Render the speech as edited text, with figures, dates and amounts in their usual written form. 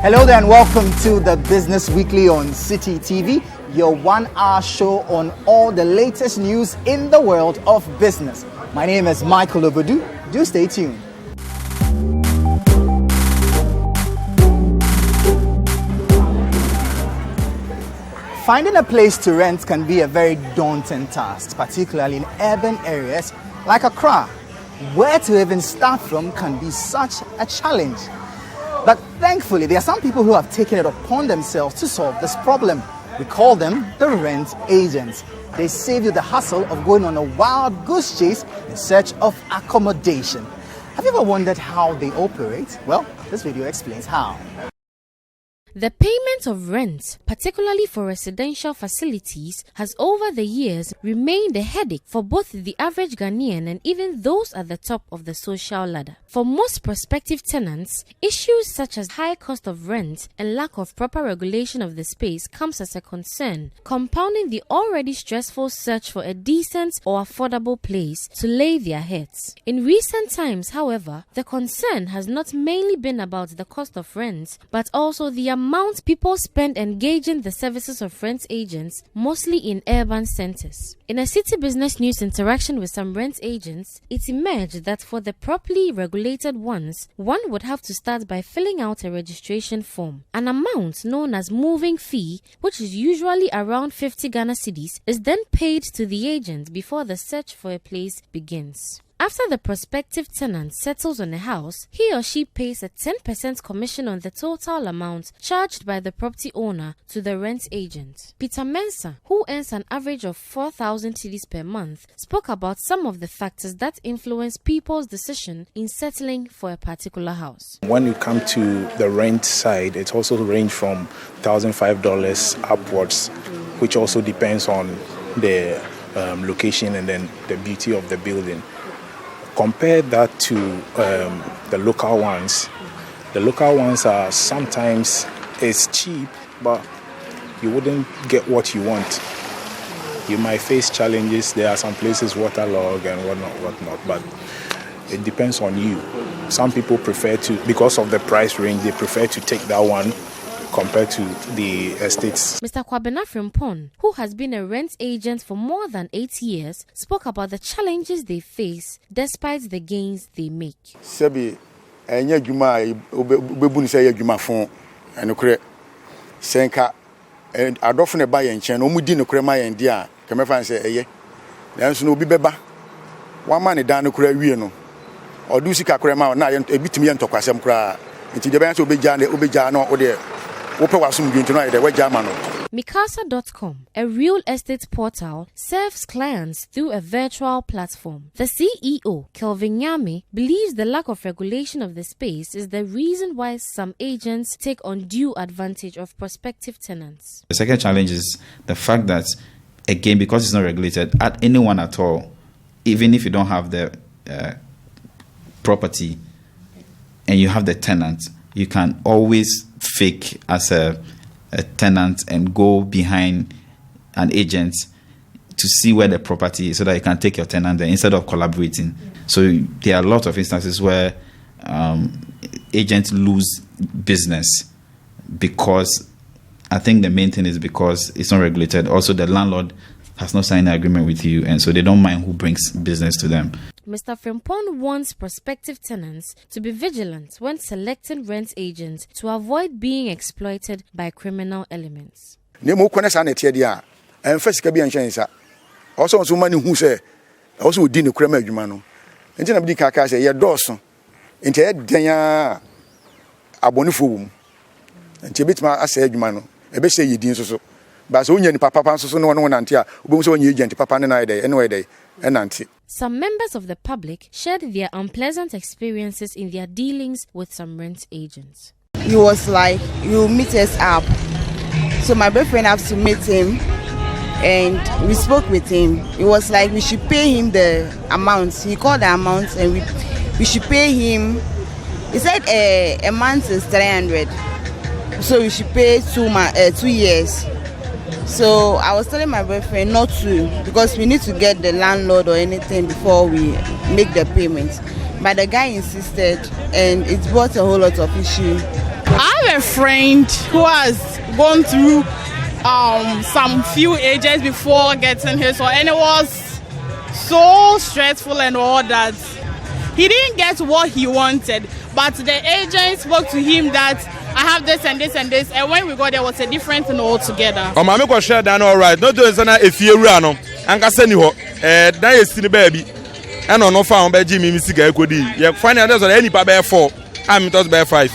Hello there and welcome to the Business Weekly on Citi TV, your 1 hour show on all the latest news in the world of business. My name is Michael Ogbodu. Do stay tuned. Finding a place to rent can be a very daunting task, particularly in urban areas like Accra. Where to even start from can be such a challenge. But thankfully, there are some people who have taken it upon themselves to solve this problem. We call them the rent agents. They save you the hassle of going on a wild goose chase in search of accommodation. Have you ever wondered how they operate? Well, this video explains how. The payment of rent, particularly for residential facilities, has over the years remained a headache for both the average Ghanaian and even those at the top of the social ladder. For most prospective tenants, issues such as high cost of rent and lack of proper regulation of the space comes as a concern, compounding the already stressful search for a decent or affordable place to lay their heads. In recent times, however, the concern has not mainly been about the cost of rent, but also the amount people spend engaging the services of rent agents, mostly in urban centers. In a Citi Business News interaction with some rent agents, it emerged that for the properly regulated ones, one would have to start by filling out a registration form. An amount known as moving fee, which is usually around 50 Ghana cedis, is then paid to the agent before the search for a place begins. After the prospective tenant settles on a house, he or she pays a 10% commission on the total amount charged by the property owner to the rent agent. Peter Mensah, who earns an average of 4,000 cedis per month, spoke about some of the factors that influence people's decision in settling for a particular house. When you come to the rent side, it also ranges from $1,005 upwards, which also depends on the location and then the beauty of the building. Compare that to the local ones. The local ones are sometimes it's cheap, but you wouldn't get what you want. You might face challenges. There are some places waterlogged and whatnot, but it depends on you. Some people prefer to, because of the price range, they prefer to take that one compared to the estates. Mr. Kwabena Frimpong, who has been a rent agent for more than 8 years, spoke about the challenges they face despite the gains they make. Sebi, enya juma obebuni say juma fon enokre senka adofo ne ba ye nchen no mudi nokre ma ye ndi a kemefa say eye nanso no obi beba wa ma ne dan nokre awie no odu sika kre ma na ye ebitimi ye ntokwasem kra nti de ba say obegya no ode Mikasa.com, a real estate portal, serves clients through a virtual platform. The CEO, Kelvin Nyame, believes the lack of regulation of the space is the reason why some agents take undue advantage of prospective tenants. The second challenge is the fact that, again, because it's not regulated, at anyone at all, even if you don't have the property and you have the tenant, you can always fake as a tenant and go behind an agent to see where the property is so that you can take your tenant there instead of collaborating. So there are a lot of instances where agents lose business because I think the main thing is because it's not regulated. Also, the landlord has not signed an agreement with you, and so they don't mind who brings business to them. Mr. Frimpong wants prospective tenants to be vigilant when selecting rent agents to avoid being exploited by criminal elements. Nemo kwana na tie dia enfasi ka bi enhwensa also so mani hu se also odi ne krama adwuma no nti na bi kaka se ye doso nti e denya abonifo wum nti betima asa adwuma no e be se yedin so ba so nya ni papa so no nante a obo so nya agent papa ne na ide enante. Some members of the public shared their unpleasant experiences in their dealings with some rent agents. He was like, you meet us up. So my boyfriend has to meet him and we spoke with him. It was like we should pay him the amount. He called the amount and we should pay him. He said a month is 300. So we should pay 2 years. So I was telling my boyfriend not to, because we need to get the landlord or anything before we make the payment. But the guy insisted, and it brought a whole lot of issue. I have a friend who has gone through some few agents before getting his one, and it was so stressful and all that. He didn't get what he wanted, but the agent spoke to him that I have this and this and this, and when we got there was a different thing altogether. Oh, mama ko share that all right. No do sana efiewura no. Anka se ni ho. Dan esi ni baby. E no no fa on be ji mi siga ekodi. Ye find out so any pa be 4, am it was be 5.